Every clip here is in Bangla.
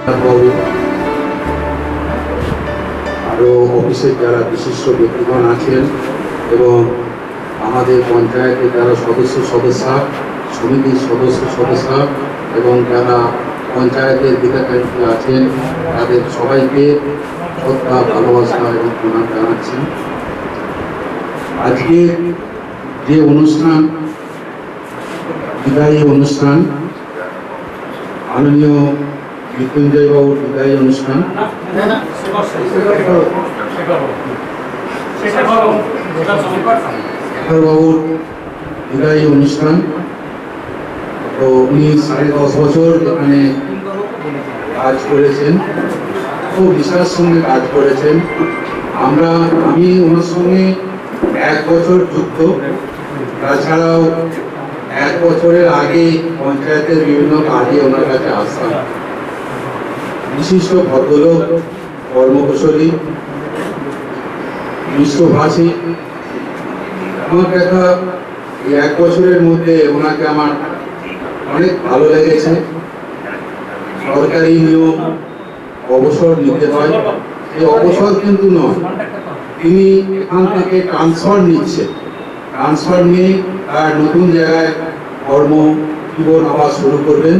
বাবু আরও অফিসের যারা বিশিষ্ট ব্যক্তিগণ আছেন এবং আমাদের পঞ্চায়েতের যারা সদস্যা সমিতির সদস্যা এবং যারা পঞ্চায়েতের হিতাকাঙ্ক্ষী আছেন তাদের সবাইকে শ্রদ্ধা ভালোবাসা এবং প্রণাম জানাচ্ছি। আজকে যে অনুষ্ঠান, বিদায়ী অনুষ্ঠান, মাননীয় মৃত্যুঞ্জয় বাবুর বিদায়ী অনুষ্ঠান, বাবুর বিদায়ী অনুষ্ঠান। তো উনি 10.5 বছর এখানে কাজ করেছেন, খুব বিশ্বাসের সঙ্গে কাজ করেছেন। আমি ওনার সঙ্গে 1 বছর যুক্ত, তাছাড়াও 1 বছরের আগে পঞ্চায়েতের বিভিন্ন কাজে ওনার কাছে আসতাম। বিশিষ্ট ভদ্রলোক, কর্মকুশলী, বিশ্বভাষী। আমার দেখা এই 1 বছরের মধ্যে ওনাকে আমার অনেক ভালো লেগেছে। সরকারি নিয়ম অবসর নিতে হয়, এই অবসর কিন্তু নয়, তিনি এখান থেকে ট্রান্সফার নিচ্ছে, ট্রান্সফার নিয়ে তার নতুন জায়গায় জীবন আবার শুরু করবেন।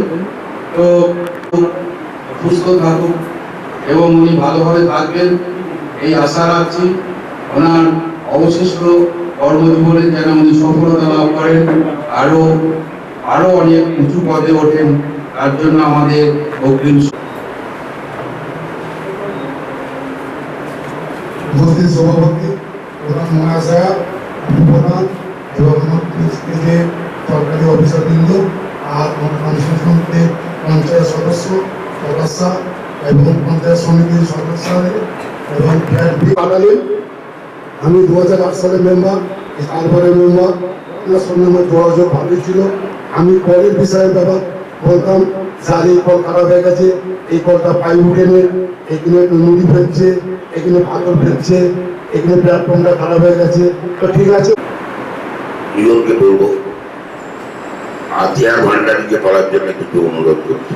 তো সুস্থ থাকুন এবং উনি ভালোভাবে থাকবেন এই আশা রাখছি। ওনার অবশিষ্ট কর্মজীবনে যেন উনি সফলতা লাভ করেন, আরো অনেক উঁচু পদে ওঠেন, তার জন্য আমাদের অগ্রিম উপস্থিত সভাপতি, প্রধান মহাশয়া, উপপ্রধান এবং সরকারি অফিসারবৃন্দ আর পঞ্চায়েত সদস্য এবং পঞ্চায়েত সমিতির সদস্য এবং আমি 2008 সালে মেম্বার, তারপরে মেম্বার। আপনার সঙ্গে আমার যোগাযোগ ভালোই ছিল। আমি কলের বিষয়ে ব্যাপার বলতাম, স্যার এই কল খারাপ হয়ে গেছে, এই কলটা পাইপ উঠেনের, এখানে নুড়ি ফেলছে, এখানে পাথর ফেলছে, এখানে প্ল্যাটফর্মটা খারাপ হয়ে গেছে। তো ঠিক আছে, দুজনকে বলবো আজিয়ার ভান্ডারীকে করার জন্য কিছু অনুরোধ করছি।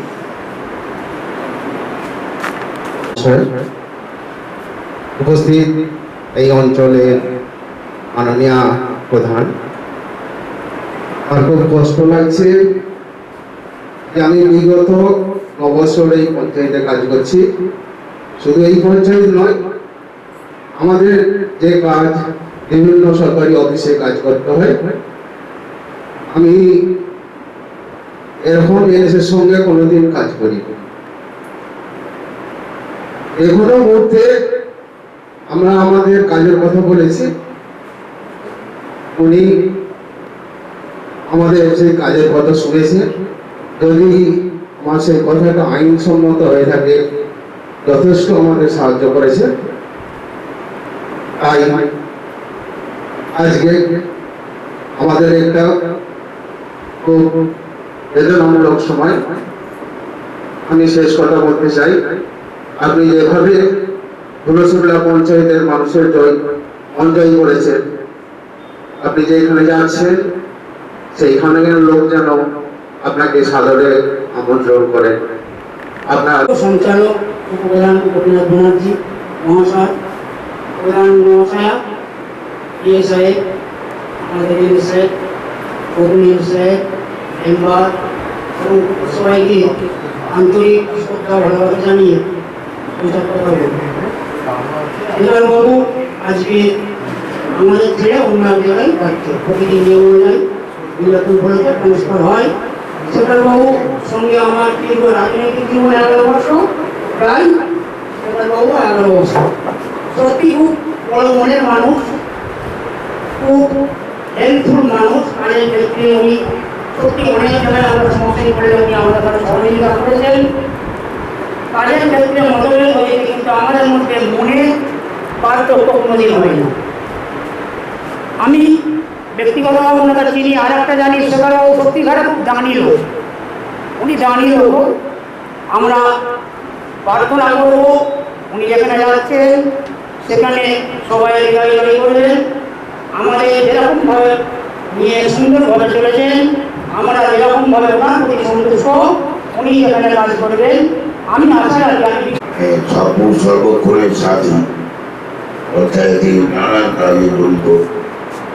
উপস্থিত এই অঞ্চলের মাননীয় প্রধান, আমার খুব কষ্ট লাগছে যে আমি বিগত 9 বছর এই পঞ্চায়েতে কাজ করছি। শুধু এই পঞ্চায়েত নয়, আমাদের যে কাজ বিভিন্ন সরকারি অফিসে কাজ করতে হয়, আমি এরকম এনএসের সঙ্গে কোনোদিন কাজ করি। এখনো মুহূর্তে আমরা আমাদের কাজের কথা বলেছি, উনি আমাদের সেই কাজের কথা শুনেছেন। যদি আমার সেই কথাটা আইনসম্মত হয়ে থাকে, যথেষ্ট আমাদের সাহায্য করেছে। তাই আজকে আমাদের একটা খুব বেদনামূলক সময়। আমি শেষ কথা বলতে চাই, আপনি যেভাবে ধুলসুবলা পঞ্চায়েতের মানুষের জয় করেছেন, আপনি যেখানে যাচ্ছেন সেইখানে লোক যেন আপনাকে সাদরে আমন্ত্রণ করেন। আপনার সঞ্চালক উপপ্রধান গোপীনাথ ব্যানার্জি মহাশয়, প্রধান মহাশয়া, পিএ সাহেব, আমাদের সাহেব, কর্মী সাহেব, মেম্বার এবং সবাইকে আন্তরিক শ্রদ্ধা ভালোবাসা জানিয়ে বাবু আজকে আমাদের ছেড়ে অন্য এক জায়গায় যাচ্ছে। প্রতিদিন নিয়ম অনুযায়ী নির্বাচন ফলেতে ট্রান্সফার হয়। বাবু সঙ্গে আমার দীর্ঘ রাজনৈতিক জীবনে 11 বছর, প্রায় বাবু 11 বছর। সত্যি খুব বড় মনের মানুষ, খুব হেল্পফুল মানুষ। কাজের ক্ষেত্রে উনি সত্যি অনেক জায়গায় আমরা সমস্যায় পড়ে উনি আমাদের কাছে সহযোগিতা করেছেন। কাজের ক্ষেত্রে মতভেদ হয়েছে, কিন্তু আমাদের মধ্যে মনে পার্থক্য কোনোদিন হয় না। আমি ব্যক্তিগতভাবে ওনাকে চিনি, আর একটা জানি, সেখানেও সত্যিকার দানি লোক, উনি দানি লোক। আমরা প্রার্থনা করব উনি যেখানে যাচ্ছেন সেখানে সবাই গাড়ি করবেন। আমাদের যেরকমভাবে নিয়ে সুন্দরভাবে চলেছেন, আমরা যেরকমভাবে ওনার প্রতি সন্তুষ্ট, উনি যেখানে কাজ করবেন আমি আশা রাখি আমি সর্বক্ষণের সাথী পঞ্চায়েতে নানান কাজে জড়িত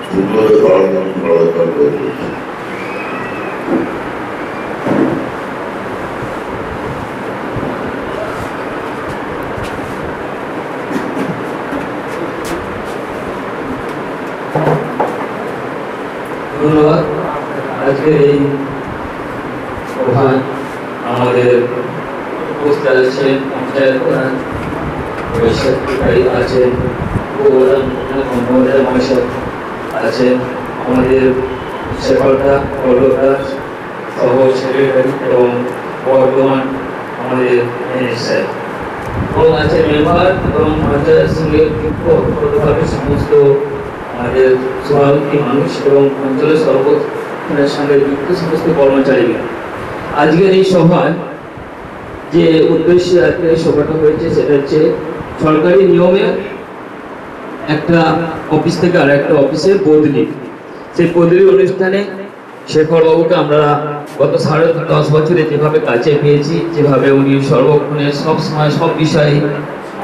সুন্দর পরামর্শ করেছে। ধন্যবাদ। আজকের এই প্রধান আমাদের উপস্থিত আছেন পঞ্চায়েত প্রধান বৈশাখী আছেন, মহিলা মহাশয় আছেন, আমাদের শেখরদা কলকাতা সহ সেক্রেটারি এবং বর্তমান আমাদের স্যার এবং আছে মেম্বার এবং পঞ্চায়েত সঙ্গে যুক্তভাবে সমস্ত আমাদের সভাপতি মানুষ এবং অঞ্চলের সর্বক্ষণের সঙ্গে যুক্ত সমস্ত কর্মচারীরা। আজকের এই সভায় যে উদ্দেশ্যে আজকের এই সভাটা হয়েছে সেটা হচ্ছে সরকারি নিয়মে একটা অফিস থেকে আর একটা অফিসের বদলি। সেই বদলি অনুষ্ঠানে শেখরবাবুকে আমরা গত 10.5 বছরে যেভাবে কাছে পেয়েছি, যেভাবে উনি সর্বক্ষণে সব সময় সব বিষয়ে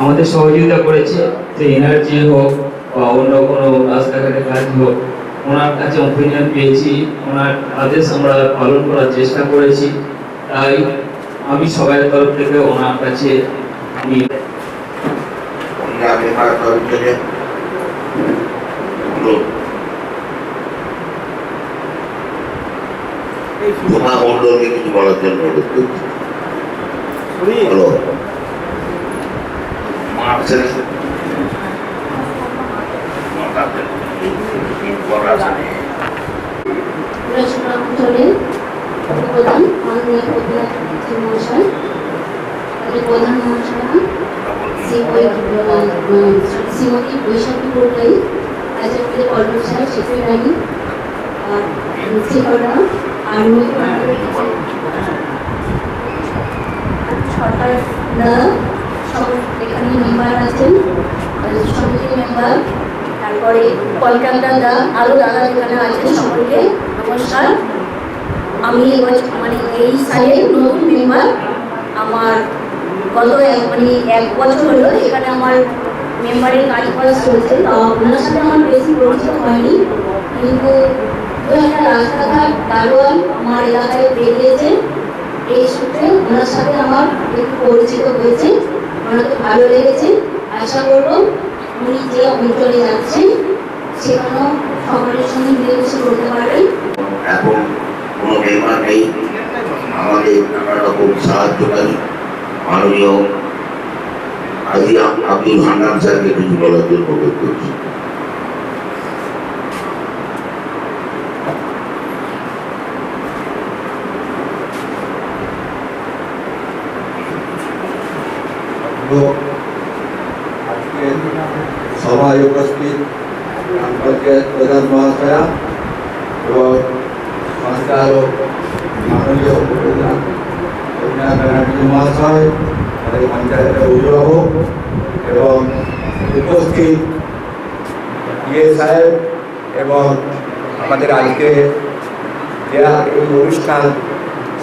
আমাদের সহযোগিতা করেছে, সে এনার্জি হোক বা অন্য কোনো রাস্তাঘাটে কাজ হোক, ওনার কাছে অপিনিয়ন পেয়েছি, ওনার আদেশ আমরা পালন করার চেষ্টা করেছি। তাই আমি সবার তরফ থেকে ওনার কাছে আমি তোমার মন্ডলকে কিছু বলার জন্য অনুরোধ করছি। হ্যালো অঞ্চলের প্রধান মাননীয় মহাশয়, প্রধান মহাশয়া শ্রীমতী বৈশাখী কোটাই, রাজাপুরের কর্মচারী সেক্রেটারি শেখরদা আর্মি সরকার দাদা, এখানে মেম্বার আছেন, সমিতির মেম্বার, তারপরে কলকাতার দাদা, আরও দাদা যেখানে আছেন সকলকে নমস্কার। আমি মানে এই সালে নতুন মেম্বার, আমার গত এক বছর হলো এখানে আমার মেম্বারের কাজ করা চলছে। তো ওনার সাথে আমার বেশি পরিচিত হয়নি, কিন্তু একটা রাস্তাঘাট দারোয়ান আমার এলাকায় বেরিয়েছে, এই সূত্রে ওনার সাথে আমার একটু পরিচিত হয়েছে, ওনাকে ভালো লেগেছে। আশা করবো উনি যে অঞ্চলে যাচ্ছেন সেখানেও সকলের সঙ্গে মিলেমিশে করতে পারবেন। এখন কোনো মেম্বার নেই, আমাদের নানা রকম সাহায্যকারী মাননীয় কাজী আব্দুল হান্নান স্যারকে কিছু বলার জন্য অনুরোধ করছি। আজকে সভায় উপস্থিত গ্রাম পঞ্চায়েত প্রধান মহাশয়া এবং সরকার ও মাননীয় উপপ্রধান কন্যা ব্যানার্জি মহাশয়, আমাদের পঞ্চায়েতের অভিভাবক এবং উপস্থিত ইয়ে সাহেব এবং আমাদের আজকে দেয়া এই অনুষ্ঠান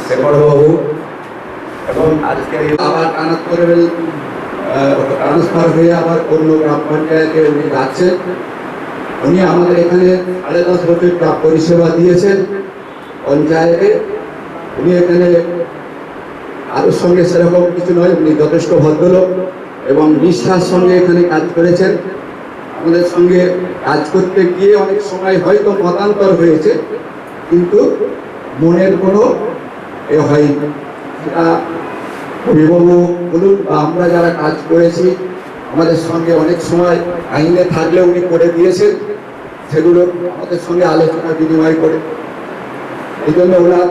শেখরবাবু এবং আজকের আবার ট্রান্সফার হয়ে আবার অন্য গ্রাম পঞ্চায়েতে উনি যাচ্ছেন। উনি আমাদের এখানে 10.5 বছর ক্লাব পরিষেবা দিয়েছেন পঞ্চায়েতে। উনি এখানে কারোর সঙ্গে সেরকম কিছু নয়, উনি যথেষ্ট ভদ্রলোক এবং নিষ্ঠার সঙ্গে এখানে কাজ করেছেন। আমাদের সঙ্গে কাজ করতে গিয়ে অনেক সময় হয়তো মতান্তর হয়েছে, কিন্তু মনের কোনো হয়নি। সেটা অভিভাবক বলুন বা আমরা যারা কাজ করেছি, আমাদের সঙ্গে অনেক সময় আইনে থাকলে উনি করে দিয়েছেন, সেগুলো আমাদের সঙ্গে আলোচনা বিনিময় করে। এই জন্য ওনার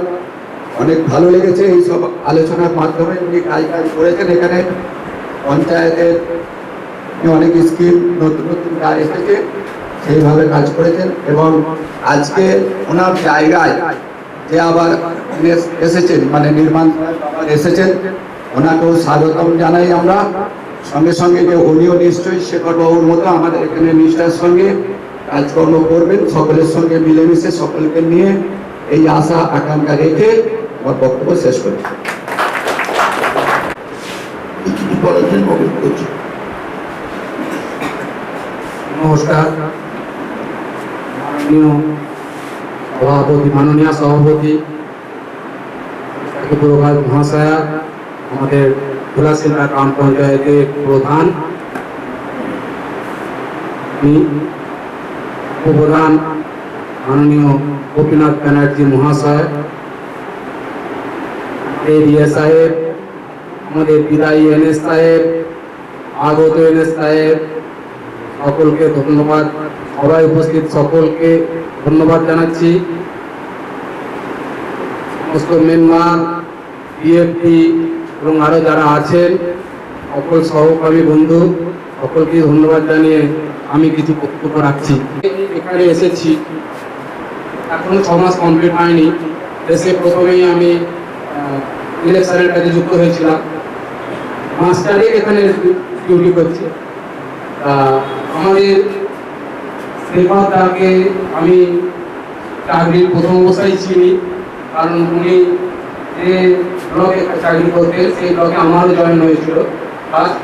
অনেক ভালো লেগেছে। এই সব আলোচনার মাধ্যমে উনি কাজ করেছেন। এখানে পঞ্চায়েতের অনেক স্কিম নতুন নতুন কাজ এসেছে, সেইভাবে কাজ করেছেন এবং আজকে ওনার জায়গায় যে আবার এসেছেন, মানে নির্মাণ এসেছেন, ওনাকেও স্বাগতম জানাই আমরা। সঙ্গে সঙ্গে যে উনিও নিশ্চয়ই শেখরবাবুর মতো আমাদের এখানে নিষ্ঠার সঙ্গে কাজকর্ম করবেন, সকলের সঙ্গে মিলেমিশে সকলকে নিয়ে, এই আশা আকাঙ্ক্ষা রেখে আমার বক্তব্য শেষ করি। বলার জন্য অনুরোধ করছি। নমস্কার। মাননীয় সভাপতি পুরকাল মহাশয়া, আমাদের ধুলাশিলা গ্রাম পঞ্চায়েতের প্রধান, উপপ্রধান মাননীয় গোপীনাথ ব্যানার্জি মহাশয়, এডিএ সাহেব, আমাদের বিদায়ী এনএস সাহেব, আগত এনএস সাহেব, সকলকে ধন্যবাদ। সবাই উপস্থিত সকলকে ধন্যবাদ জানাচ্ছি। সমস্ত মেম্বার, বিএফটি এবং আরো যারা আছেন সকল সহকর্মী বন্ধু সকলকে ধন্যবাদ জানিয়ে আমি কিছু বক্তব্য রাখছি। এখানে এসেছি, এখনো 6 মাস কমপ্লিট হয়নি। এসে প্রথমেই আমি ইলেকশনের কাজে যুক্ত হয়েছিলাম, মাস্টারে এখানে ডিউটি করছি। আমাদের শ্রীপাদাকে আমি চাকরির প্রথম অবস্থায় চিনি, কারণ উনি যে ব্লকে চাকরি করতেন সেই ব্লকে আমারও জয়েন হয়েছিল। ফার্স্ট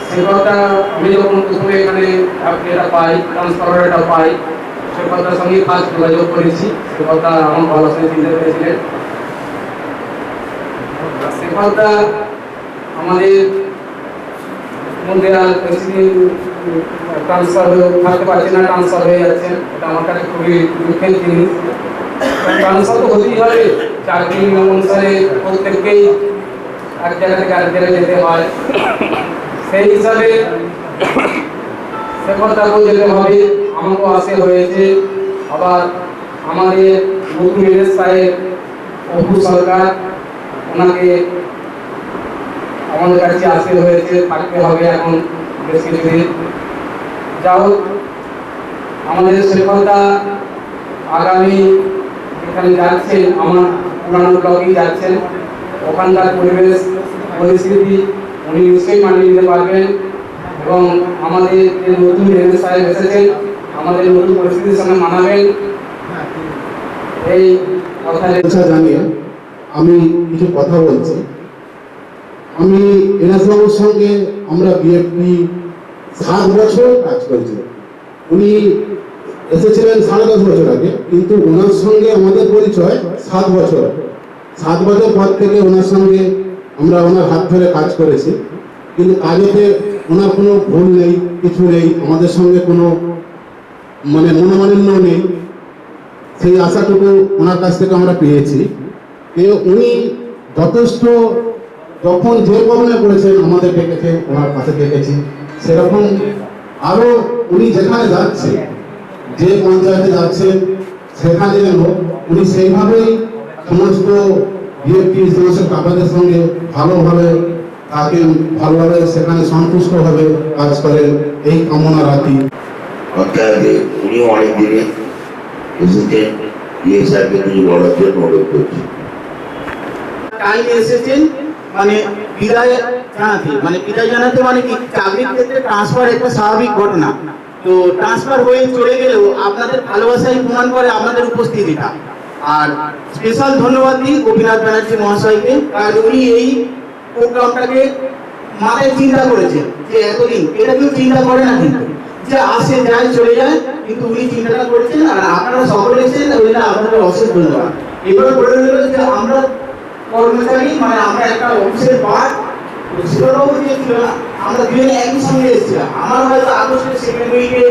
সে কথা আমি যখন প্রথমে এখানে এটা পাই, ট্রান্সফারটা পাই, সে কথার সঙ্গে ফার্স্ট যোগাযোগ করেছি। সে কথা আমার ভালো সঙ্গে চিনতে পেরেছিলেন। সে কথা আমাদের মধ্যে আর ট্রান্সফার থাকতে পারছে না, ট্রান্সফার হয়ে যাচ্ছে। এটা আমার কাছে খুবই দুঃখের জিনিস। ট্রান্সফার তো হতেই হবে, চাকরি অনুসারে প্রত্যেককেই এক জায়গা থেকে আরেক জায়গায় যেতে হয়। সেই হিসাবে সে কথাকেও যেতে হবে, আমাকেও আসে হয়েছে। আবার আমাদের নতুন এনএস সাহেব অপু সরকার, ওনাকে আমাদের কাছে আসতে হয়েছে, থাকতে হবে এখন বেশ কিছুদিন। যাও আমাদের শেফলতা আগামী এখানে যাচ্ছেন, আমার পুরানো ব্লকেই যাচ্ছেন। ওখানকার পরিবেশ পরিস্থিতি উনি নিশ্চয়ই মানিয়ে নিতে পারবেন এবং আমাদের যে নতুন এমএলএ সাহেব এসেছেন আমাদের নতুন পরিস্থিতির সঙ্গে মানাবেন। এই কথা জানিয়ে আমি কিছু কথা বলছি। আমি এনাসবাবুর সঙ্গে আমরা বিএফপি 7 বছর কাজ করেছি। উনি এসেছিলেন 10.5 বছর আগে, কিন্তু ওনার সঙ্গে আমাদের পরিচয় 7 বছর। 7 বছর পর থেকে ওনার সঙ্গে আমরা ওনার হাত ধরে কাজ করেছি, কিন্তু কাজেতে ওনার কোনো ভুল নেই, কিছু নেই, আমাদের সঙ্গে কোনো মনোমালিন্য নেই। সেই আশাটুকু ওনার কাছ থেকে আমরা পেয়েছি। উনি যথেষ্ট যখন যে প্রবলেমে করেছেন আমাদের ডেকেছে, ওনার পাশে ডেকেছি। সেরকম আরো উনি যেখানে যাচ্ছে, যে পঞ্চায়েতে যাচ্ছেন সেখানে যেন উনি সেইভাবেই সমস্ত বিএফপি সমস্ত কাকাদের সঙ্গে ভালোভাবে তাকে ভালোভাবে সেখানে সন্তুষ্টভাবে কাজ করেন, এই কামনা রাখি। পঞ্চায়েতে উনিও অনেক দিনে এসেছেন, ইয়ে সাহেবকে কিছু বলার জন্য অনুরোধ করছি। টাইম এসেছেন বিদায় জানাতে কি চাকরির ক্ষেত্রে ট্রান্সফার একটা স্বাভাবিক ঘটনা। তো ট্রান্সফার হয়ে চলে গেলেও আপনাদের ভালোবাসাই প্রমাণ করে আপনাদের উপস্থিতিটা। আর স্পেশাল ধন্যবাদ দিই গোপীনাথ ব্যানার্জি মহাশয়কে, কারণ উনি এই প্রোগ্রামটাকে মাথায় চিন্তা করেছেন যে এতদিন এটা কেউ চিন্তা করে না, কিন্তু যে আসে যায় চলে যায়, কিন্তু উনি চিন্তাটা করেছেন। আর আপনারা সকলে এসেছেন, ওই জন্য আপনাদের অশেষ ধন্যবাদ। এবার বলে দিল যে আমরা কর্মচারী আমরা একটা অফিসের পার্ট, শিবরাবাবু যে ছিল না, আমরা দুজনে একই সঙ্গে এসেছিলাম। আমার হয়তো আগস্টের সেকেন্ড উইকে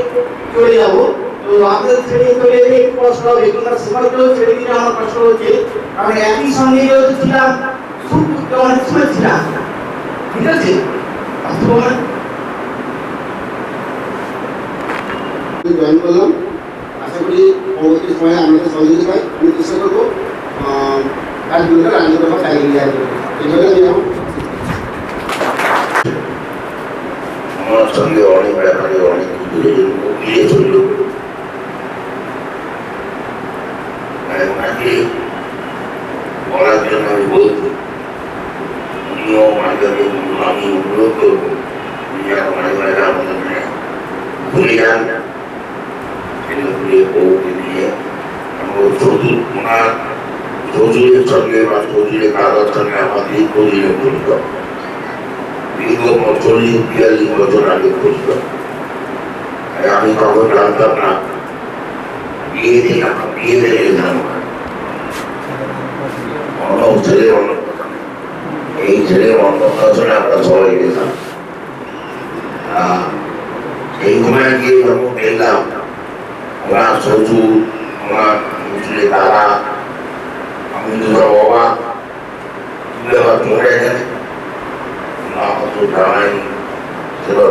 চলে যাবো, তো আপনাদের ছেড়ে চলে এলে একটু কষ্ট হবে, তোমরা সেবাকেও ছেড়ে দিলে আমার কষ্ট হচ্ছে। আমি একই সঙ্গে যেহেতু ছিলাম, খুব অনেক সময় ছিলাম, ঠিক আছে। জয়েন করলাম, আশা করি পরবর্তী সময়ে আপনাদের সহযোগিতা পাই। আমি চেষ্টা করবো কাজগুলোকে রাজনীতি চালিয়ে নিয়ে আসবো। এইভাবে আমি আমার সঙ্গে অনেক ব্যাপারে অনেক মিলিয়ে চলল। ওনাকে বলার জন্য আমি বলবো, উনিও মাঝে আমি অনুরোধ করবো উনি যেন মাঝে আমাদের ভুলে যান না, ছেলে ভুলে বউকে নিয়ে আমরা চতুর ওনার ফজলের সঙ্গে বা ফজলের দাদার সঙ্গে আমার দীর্ঘদিনের জড়িত, দীর্ঘ 40-42 বছর আগে জড়িত। আমি তখন জানতাম না, বিয়ে থেকে জানতাম অন্য ছেলে অন্য কথা, এই ছেলে অন্য কথা আমরা সবাই গেলাম। এই সময় গিয়ে যখন দেখলাম ওনার শ্বশুর, ওনার শ্বশুরের দাদা, আমি তো সব অবাক, ব্যাপার তোমরা এখানে আমার তো জানাই সেবার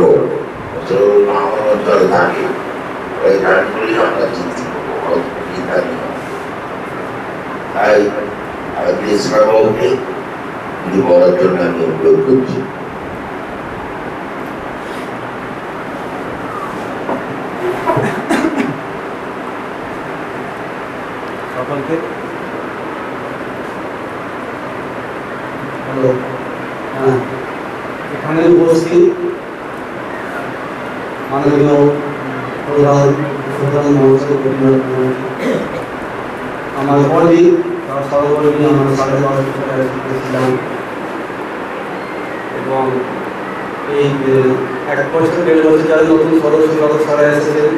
আমার অঞ্চলে থাকে, ওই গানগুলি আমরা চিন্তা নেই। তাই আজকে ইসলামকে কিছু বলার জন্য আমি অনুরোধ করছি। সকলকে হ্যালো, এখানে উপস্থিত মাননীয় প্রধান মহাশয়, আমার কলিগ, তারা সর্বোপরি আমরা 12:30 ছিলাম এবং এই 1 বছর 1.5 বছর যারা নতুন সদস্যরা এসেছেন,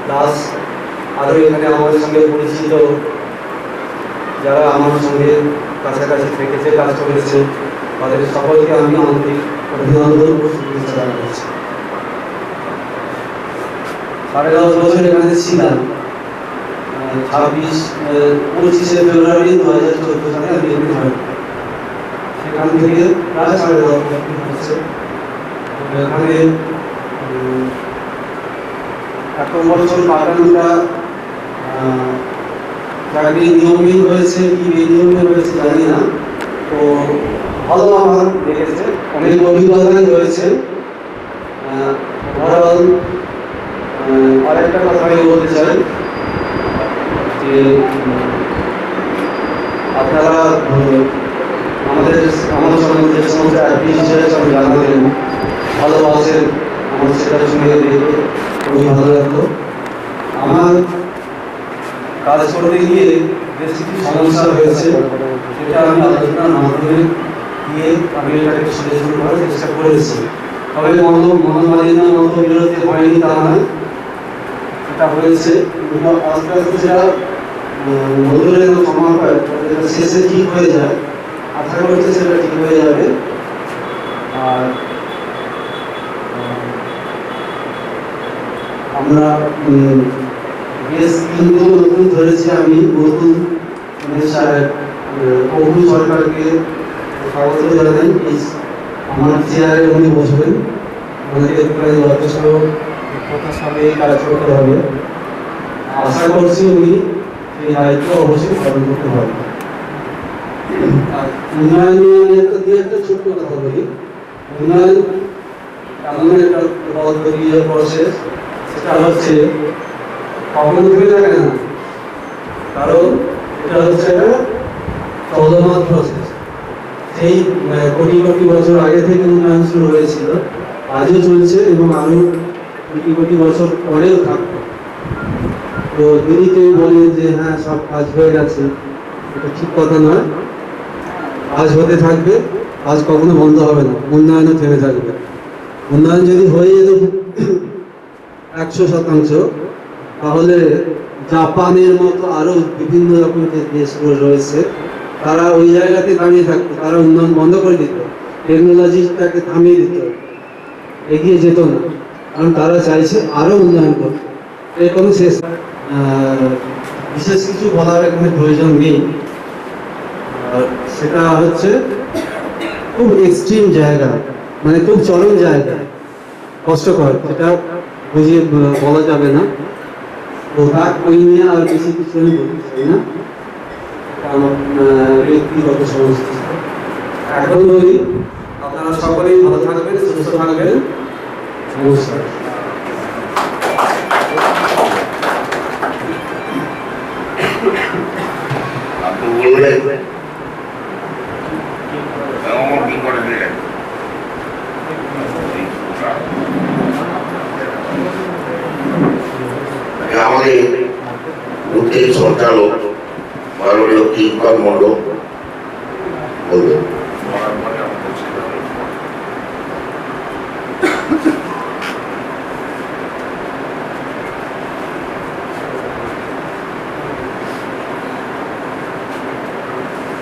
প্লাস আরও এখানে আমাদের সঙ্গে পরিচিত যারা আমার সঙ্গে কাছাকাছি থেকেছে, কাজ করেছে, তাদের সকলকে আমি আন্তরিক অভিনন্দন ও শুভেচ্ছা জানাচ্ছি। 10.5 বছর এখানে ছিলাম। 25শে ফেব্রুয়ারি 2014 সালে আমি এখানে জয়েন করি। সেখান থেকে প্রায় 10.5 বছর হচ্ছে। এখানে 1 বছর কাটানোটা চাকরির নিয়মেই হয়েছে কি বেনিয়মে হয়েছে জানি না, তো ভালো আমার লেগেছে, অনেক অভিজ্ঞতাই হয়েছে। ওভারঅল আরেকটা কথা আমি বলতে চাই যে আপনারা আমার সম্বন্ধে যে সমস্ত অ্যাপ্রিসিয়েশন জানালেন, ভালোবাসেন, আমার সেটা শুনে দেখে খুবই ভালো লাগলো। আমার কাজ করতে গিয়ে বেশ কিছু সমস্যা হয়েছে, সেটা আমি আলোচনার মাধ্যমে দিয়ে আমি এটাকে সলিউশন করার চেষ্টা করেছি। তবে মনোমালিন্য মতো বিরতি হয়নি তা নয়, সেটা হয়েছে, কিন্তু আস্তে আস্তে সেটা মধুরের সময় পায়, যেটা শেষে ঠিক হয়ে যায়, আশা করছি সেটা ঠিক হয়ে যাবে। আর আমরা বেশ কিন্তু নতুন ধরেছি, আমি নতুন অভু সরকারকে স্বাগত জানাই। আমার চেয়ারে উনি বসবেন, আমাদেরকে যথেষ্ট কথার সাথে কাজ করতে হবে। আশা করছি উনি এই দায়িত্ব অবশ্যই পালন করতে পারবেন। উন্নয়ন নিয়ে একটা ছোট্ট কথা বলি। উন্নয়ন এমন একটা পদ্ধতির প্রসেস, সেটা হচ্ছে কখনো থেমে থাকে না, কারণ এটা হচ্ছে একটা চলমান প্রসেস। সেই কোটি কোটি বছর আগে থেকে উন্নয়ন শুরু হয়েছিল, আজও চলছে এবং আরো কোটি কোটি বছর পরেও থাকবে। তো যদি কেউ বলে যে হ্যাঁ সব কাজ হয়ে গেছে, এটা ঠিক কথা নয়। কাজ হতে থাকবে, কাজ কখনো বন্ধ হবে না, উন্নয়নও থেমে থাকবে। উন্নয়ন যদি হয়ে যেত 100%, তাহলে জাপানের মতো আরো বিভিন্ন রকমের যে দেশগুলো রয়েছে, তারা ওই জায়গাতে দাঁড়িয়ে থাকতো, তারা উন্নয়ন বন্ধ করে দিত, টেকনোলজিটাকে থামিয়ে দিত, এগিয়ে যেত না, কারণ তারা চাইছে আরো উন্নয়ন করতে। এর কোনো শেষ বিশেষ কিছু বলার এখানে প্রয়োজন নেই। সেটা হচ্ছে খুব এক্সট্রিম জায়গা, মানে খুব চরম জায়গা, কষ্টকর, সেটা বুঝিয়ে বলা যাবে না। তো ওই নিয়ে আর বেশি কিছু আমি বলতে চাই না, আমার ব্যক্তিগত সমস্যা। এখন বলি, আপনারা সকলেই ভালো থাকবেন, সুস্থ থাকবেন। নমস্কার। আপনি বললেন কি করে দিলেন, আমাদের উদ্যোগ সঞ্চালক মাননীয় কিঙ্কর মণ্ডল বলবেন।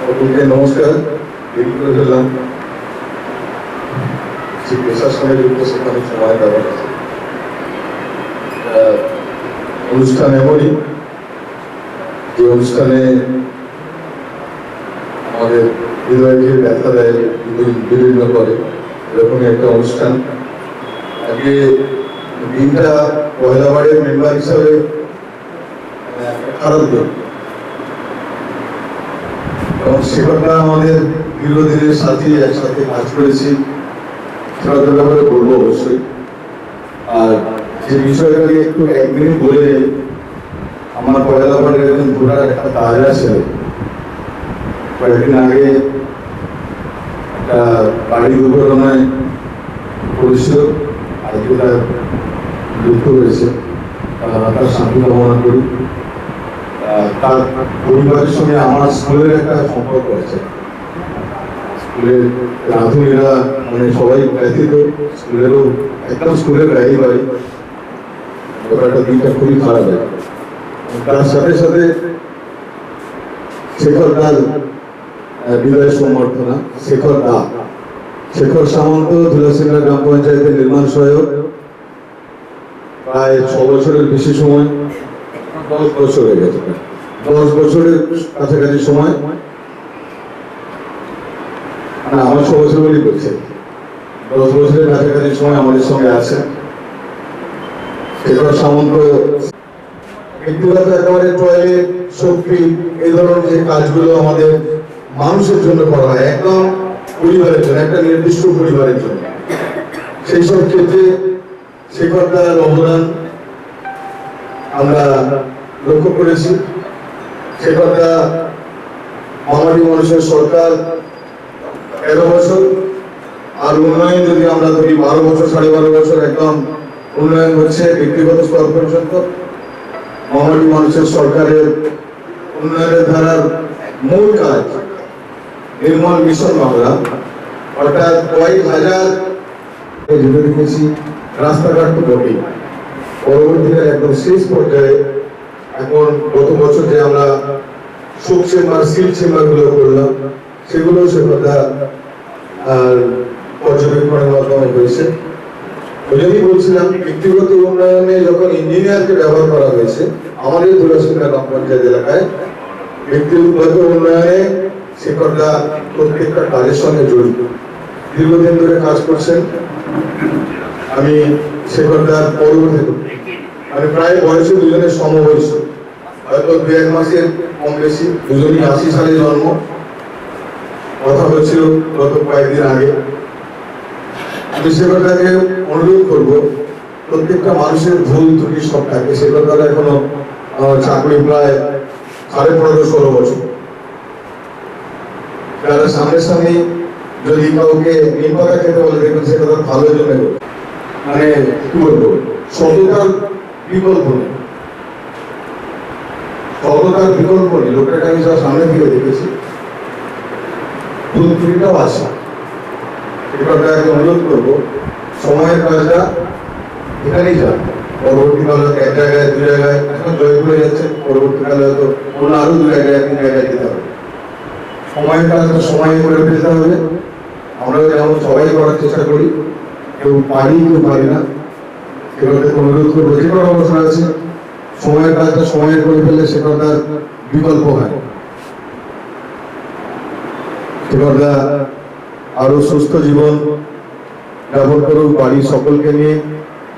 সকলকে নমস্কার। দেরি করে ফেললাম, যে পেশার সঙ্গে যুক্ত সেখানে সময় ব্যাপার আছে। অনুষ্ঠান এমনই যে অনুষ্ঠানে আমাদের হৃদয়কে ব্যথা দেয়, বিভিন্ন করে, এরকমই একটা অনুষ্ঠান। আজকে দিনটা পয়লা বারের মেম্বার হিসাবে খারাপ দিন, এবং সেটা আমাদের দীর্ঘদিনের সাথে একসাথে কাজ করেছি, সেটা ব্যাপারে বলবো অবশ্যই। আর যে বিষয়টা নিয়ে একটু 1 মিনিট বলে, আমার পয়লা বারের একজন ভোটার একটা তাজা ছেলে কয়েকদিন আগে একটা গাড়ি দুর্ঘটনায় পড়েছিল, আজকে তার মৃত্যু হয়েছে। তার শান্তি কামনা করি। তার পরিবারের সঙ্গে আমার স্কুলের একটা সম্পর্ক আছে। স্কুলের রাঁধুনিরা মানে সবাই ব্যথিত, স্কুলেরও একদম স্কুলের গাড়ি বাড়ি, ব্যাপারটা দিনটা খুবই খারাপ হয়। তার সাথে সাথে শেখর দার বিদায় সম্বর্ধনা। শেখর সামন্ত ধুলাসিংড়া গ্রাম পঞ্চায়েতের নির্মাণ সহায়ক, প্রায় 6 বছরের বেশি সময়, 10 বছর হয়ে গেছে, 10 বছরের কাছাকাছি সময়, আমার 6 বছর বলেই করছে, 10 বছরের কাছাকাছি সময় আমাদের সঙ্গে আছে। শেখর সামন্ত ব্যক্তিগত একেবারে টয়লেট, শক্তি, এই ধরনের যে কাজগুলো আমাদের মানুষের জন্য করা হয়, একদম পরিবারের জন্য, একটা নির্দিষ্ট পরিবারের জন্য, সেই সব ক্ষেত্রে শেখর দার অবদান আমরা লক্ষ্য করেছি। শেখর দা মামাটি মানুষের সরকার 13 বছর, আর উন্নয়ন যদি আমরা ধরি 12 বছর, 12.5 বছর একদম উন্নয়ন হচ্ছে ব্যক্তিগত স্তর পর্যন্ত। মামাটি মানুষের সরকারের উন্নয়নের ধারার মূল কাজ নির্মল মিশন বাংলা, অর্থাৎ কয়েক হাজার যেটা দেখেছি রাস্তাঘাট তো বটেই, পরবর্তীকালে একদম শেষ পর্যায়ে এখন গত বছর যে আমরা শোক চেম্বার, সিল চেম্বার গুলো করলাম, সেগুলো সে কথা পর্যবেক্ষণের মাধ্যমে হয়েছে। ওই জন্যই বলছিলাম, ব্যক্তিগত উন্নয়নে যখন ইঞ্জিনিয়ারকে ব্যবহার করা হয়েছে আমাদের ধুলাসিংড়া গ্রাম পঞ্চায়েত এলাকায়, ব্যক্তিগত উন্নয়নে শেখরদা প্রত্যেকটা কাজের সঙ্গে জড়িত, দীর্ঘদিন ধরে কাজ করছেন। আমি শেখরদার পরবর্তী মানে প্রায় বয়সে দুজনের সমবয়সী, হয়তো 2-1 মাসের কম বেশি, দুজনই 80 সালে জন্ম। কথা হচ্ছিল গত কয়েকদিন আগে। আমি শেখরদাকে অনুরোধ করবো, প্রত্যেকটা মানুষের ভুল ত্রুটি সব থাকে। শেখরদার এখনো চাকরি প্রায় 15.5-16 বছর। যারা সামনে যদি কাউকে নিম পাতা খেতে বলে, দেখবেন সেটা তার ভালোর জন্য, মানে কি বলবো, সততার বিকল্প নেই, সততার বিকল্প নেই। লোকটাকে আমি সব সামনে থেকে দেখেছি, ভুল ত্রুটিটাও আছে। এটাকে অনুরোধ করবো, সময়ের কাজটা এখানেই যান, পরবর্তীকালে 1 জায়গায় 2 জায়গায়, এখন জয়পুরে যাচ্ছে, পরবর্তীকালে হয়তো অন্য আরো 2 জায়গায় 3 জায়গায় যেতে হবে। সময়ের কাজটা সময়ে করে ফেলতে হবে। আমরা যেমন সবাই করার চেষ্টা করি, কেউ পারি কেউ পারি না, সেগুলোকে অনুরোধ করবো, যে কোনো অবস্থা আছে সময়ের কাজটা সময়ে করে ফেললে সেটা তার বিকল্প হয়। সেটা আরো সুস্থ জীবন যাপন করুক, বাড়ির সকলকে নিয়ে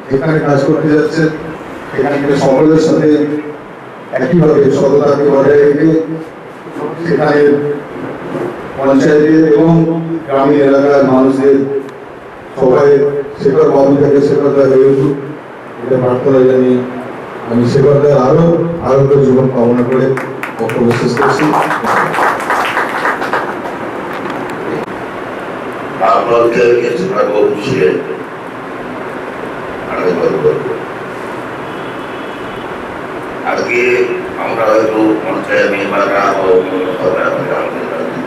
যেখানে কাজ করতে যাচ্ছে সেখানে সকলের সাথে একইভাবে সততাকে বজায় রেখে সেখানে পঞ্চায়েতের এবং গ্রামীণ এলাকার মানুষদের সবাই শেখর বাবু থেকে শেখরদা হয়ে উঠুক, এটা প্রার্থনা জানিয়ে আমি শেখরদার আরো আরোগ্য জীবন কামনা করে বক্তব্য শেষ করছি। আপনাদের কিছু বাবু ছিলেন, আজকে আমরা হয়তো পঞ্চায়েত মেম্বাররা বা অন্য সরকার আমাদের রাজনীতি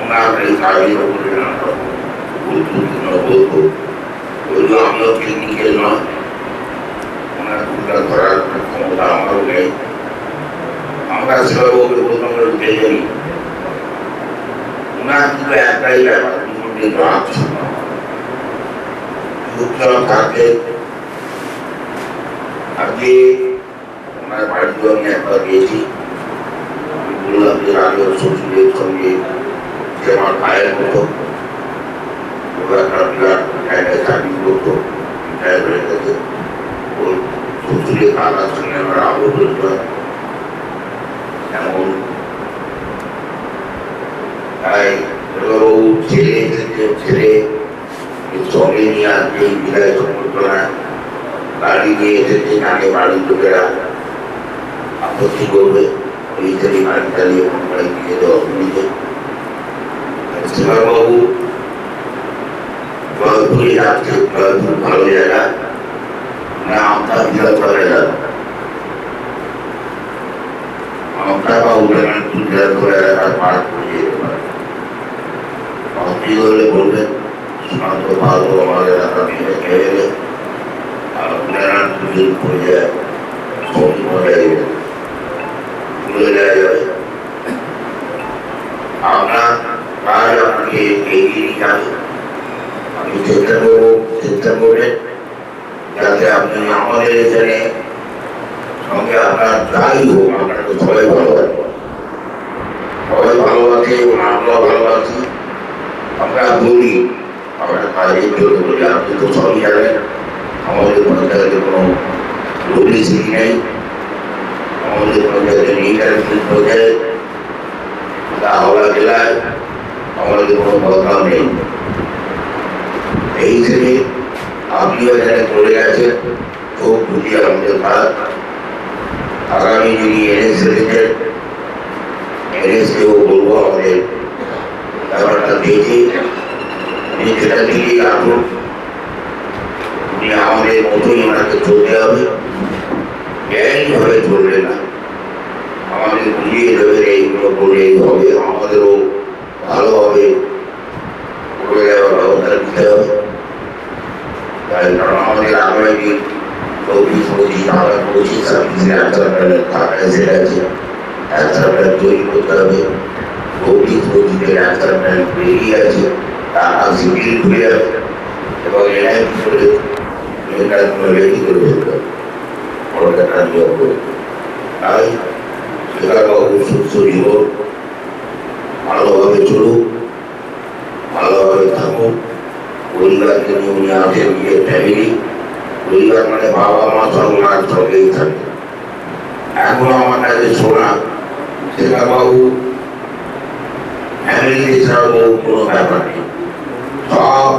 ওনার এই কাজের উপরে নানা রকম গুরুত্বপূর্ণ বলবো, যদিও আমিও টেকনিক্যাল নয়, ওনার ভূমিকা ধরার ক্ষমতা আমারও নেই। আমরা সেভাবে ওকে প্রথমে উঠে যাই, ওনার কিন্তু একটাই ব্যাপার, দুপুরে রাত চুপচাপ থাকে। আজকে ওনার বাড়িতে আমি একবার গিয়েছি, আমি বললাম যে আগে শ্বশুরের সঙ্গে যে আমার ভাইয়ের মতো ওরা একটা বিরাট জায়গায় চাকরি করতো, রিটায়ার হয়ে গেছে। ওর শ্বশুরের কাকার সঙ্গে আমার আরো পরিচয় এমন। তাই ও ছেলে ছেলে সঙ্গে নিয়ে আজকে বিদায় সংবর্ধনায় গাড়ি নিয়ে এসেছে, আগে বাড়ির লোকেরা আপত্তি করবে, ওই ছেলে গাড়ি চালিয়ে কোনো গাড়ি নিয়ে যেতে অসুবিধে। শিবাবাবু জয়পুরে যাচ্ছে, জয়পুর ভালো জায়গা না, আমরা বিরাট করে যাবো আমরা বা উদাহরণপুর বিরাট করে এলাকার পার করে যেতে পারে। অসুবিধা হলে বলবেন, শান্ত ভালো আমার এলাকা ভেঙে গেলে আর উদাহরণপুর করে যায় সবই মজা তুলে দেওয়া যাবে। আপনার কাজ আপনাকে এগিয়ে নিয়ে যাবে। আমি চেষ্টা করবেন যাতে আপনি আমাদের এখানে সঙ্গে আপনার যাই হোক আপনাকে সবাই ভালোবাসে, সবাই ভালোবাসে এবং আমরাও ভালোবাসি। আমরা বলি আমরা কাজের জন্য বলি, আপনি তো সবই জানেন আমাদের পঞ্চায়েতে কোনো পাবলিসিটি নেই, আমাদের পঞ্চায়েতে ইন্টারভিউ পঞ্চায়েত হাওড়া জেলায় আমাদের কোনো বদনাম নেই। এই থেকে আপনিও এখানে চলে গেছেন, খুব খুশি আমাদের কাজ। আগামী যিনি এনএস রেখেছেন এনএসকেও বলবো আমাদের ব্যাপারটা দেখে উনি যেটা দিকেই রাখুন, উনি আমাদের মতোই ওনাকে চলতে হবে, জ্ঞানীভাবে চলবে না, আমাদের বুঝিয়ে দেবে এইগুলো করলেই হবে, আমাদেরও ভালোভাবে করে দেওয়ার ব্যবস্থা দিতে হবে। তাই কারণ আমাদের আগামী দিন 24-25 আমরা 25-26 অ্যাকশন প্ল্যান আছে, অ্যাকশন প্ল্যান তৈরি করতে হবে। 24-25 অ্যাকশন প্ল্যান বেরিয়ে আছে, টাকা শিডিউল হয়ে যাবে এবং এনআইপি করে এটাগুলো রেডি করে ফেলতে হবে, সরকারটা নিয়োগ করে। তাই শিক্ষাবাবু সুস্থ জীবন, ভালোভাবে চলুক, ভালোভাবে থাকুক, পরিবারকে নিয়ে উনি আছেন, নিজের ফ্যামিলি, পরিবার মানে বাবা মা সব ওনার সঙ্গেই থাকে। এখনো আমার কাছে শোনা শিক্ষাবাবু ফ্যামিলি ছাড়াও কোনো ব্যাপার নেই, সব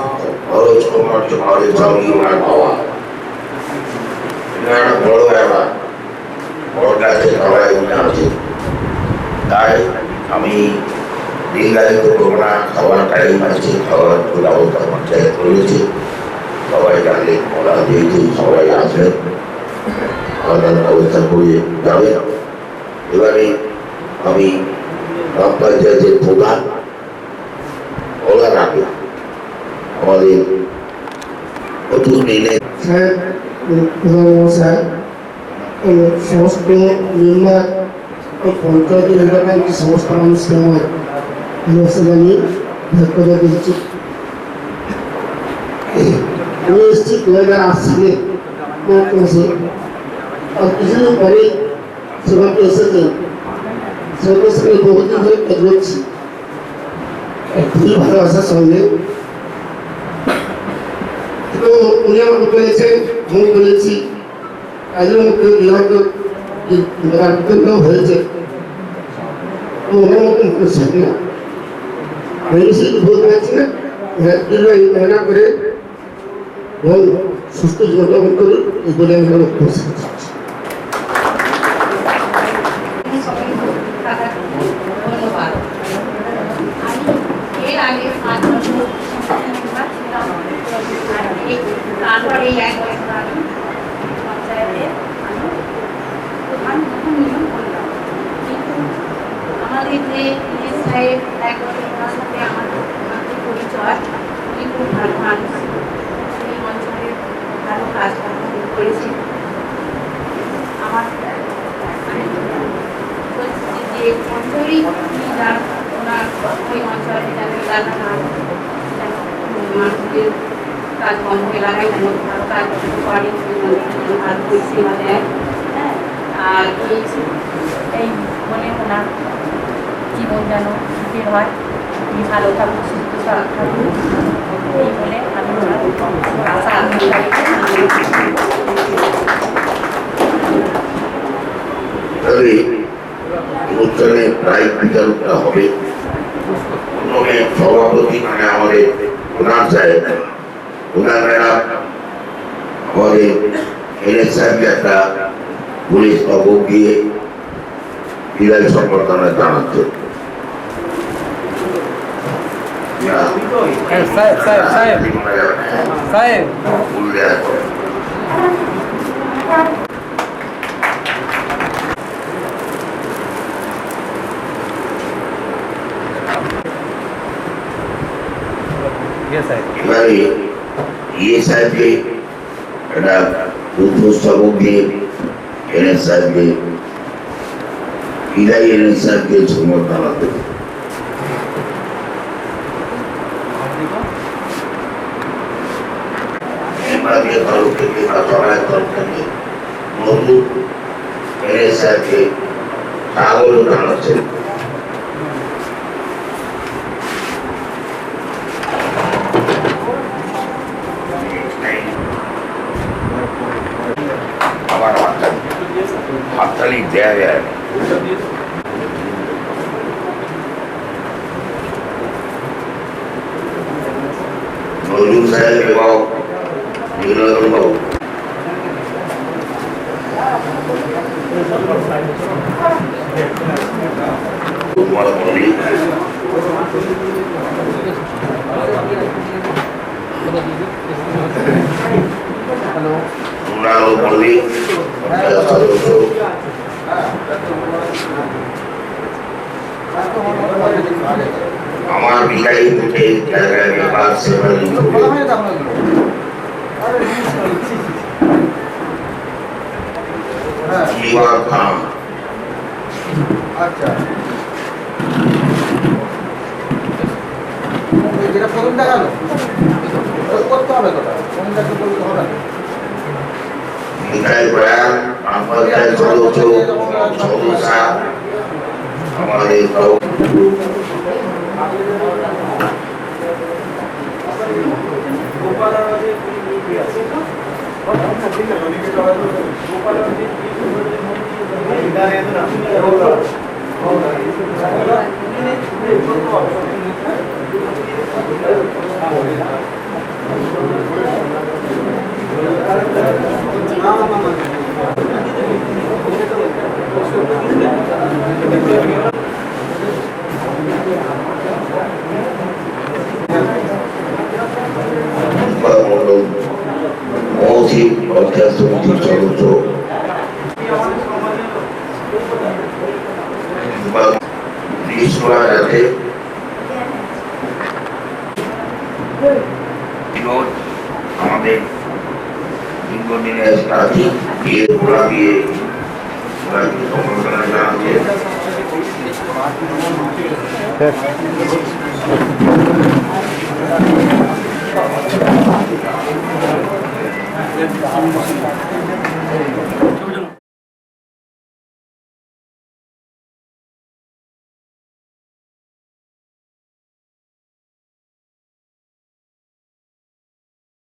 খরচ খরচ খরচ সবই ওনার বাবা। এটা একটা বড় ব্যাপার, ওর কাছে সবাই উনি আছে। তাই আমি দীর্ঘায়িত করবো না, খাবার টাইম আছে, খাবার ব্যবস্থা পঞ্চায়েত করেছে, সবাই জানলে বলা দিয়েছে, সবাই আসবেন, খাওয়া দাওয়ার ব্যবস্থা করে যাবে। এবারে আমি গ্রাম পঞ্চায়েতের প্রধান বলার আগে আমাদের নতুন নির্ণয় স্যার, স্যার সমস্ত মেম্বার পঞ্চায়েত এলাকার যে সমস্ত মানুষকে আমার নমস্কার জানিয়ে ধন্যবাদ দিচ্ছি। আমি এসেছি 2008 সালে মার্চ মাসে, আর কিছুদিন পরে সেখানে এসেছেন, সেখানে সঙ্গে বহুদিন ধরে কাজ করছি খুবই ভালোবাসার সঙ্গে। এবং উনি আমাকে বলেছেন, আমি বলেছি কাজের মধ্যে বিভাগ হয়েছে, ওনার মতন করছেন না, আমি সেটা বলতে পারছি না। রান্না করে এবং সুস্থ জীবনযাপন করুন, এই বলে আমি বক্তব্য শেষ করছি। ধন্যবাদ। এর আগে 5 বছর তারপরে এই 1 বছর আমি পঞ্চায়েতে প্রধান আমাদের যে পুলিশ সাহেব একবার ওনার সাথে আমাদের পরিচয়, উনি খুব ভালো মানুষ, এই অঞ্চলে ভালো কাজ করেছে। আমার যে অঞ্চলেই যান ওনার ওই অঞ্চলে যেন এলাকার মানুষের কাজকর্ম এলাকায় যেন ভালো কাজ করতে পারে, ভালো পরিষেবা দেয়। হ্যাঁ, আর এই মনে ওনার জীবন যেন সুখের হয়, উনি ভালো থাকুন, সুস্থ থাকুন, এই বলে আমি ওনার আশা অনুষ্ঠানে প্রায় বিচারকটা হবে। প্রথমে সভাপতি মানে আমাদের প্রধান সাহেব, প্রধান ম্যাডাম আমাদের এনএস সাহেবকে একটা পুলিশ খবর দিয়ে বিদায় সম্বর্ধনা জানাচ্ছে। এবারে ইয়ে সাহেবকে একটা উদ্বোধক দিয়ে এনএস সাহেবকে বিদায় এনএস সাহেবকে সম্বর্ধনা দেবে। এবারে তরফ থেকে বা সবাই তরফ থেকে নতুন এনএস সাহেবকে স্বাগত জানাচ্ছেন। আমার হাততালি দেয়া যায় নজরুল সাহেব এবং বিনোদন বাবু। আমার বিদায়ী থেকে জায়গায় ব্যাপার সেবা খান। আচ্ছা, যেটা প্রথম দেখালো করতে হবে, কথা প্রথমটাকে বলতে হবে না। বিদায় প্রয়াণ আমাদের সদস্য আমাদের মৌখিক পঞ্চায়েত সমিতির সদস্য যাতে আমাদের দীর্ঘদিনের প্রার্থী বিয়ে ঘোড়া দিয়ে সম্বর্ধনা জানাচ্ছে।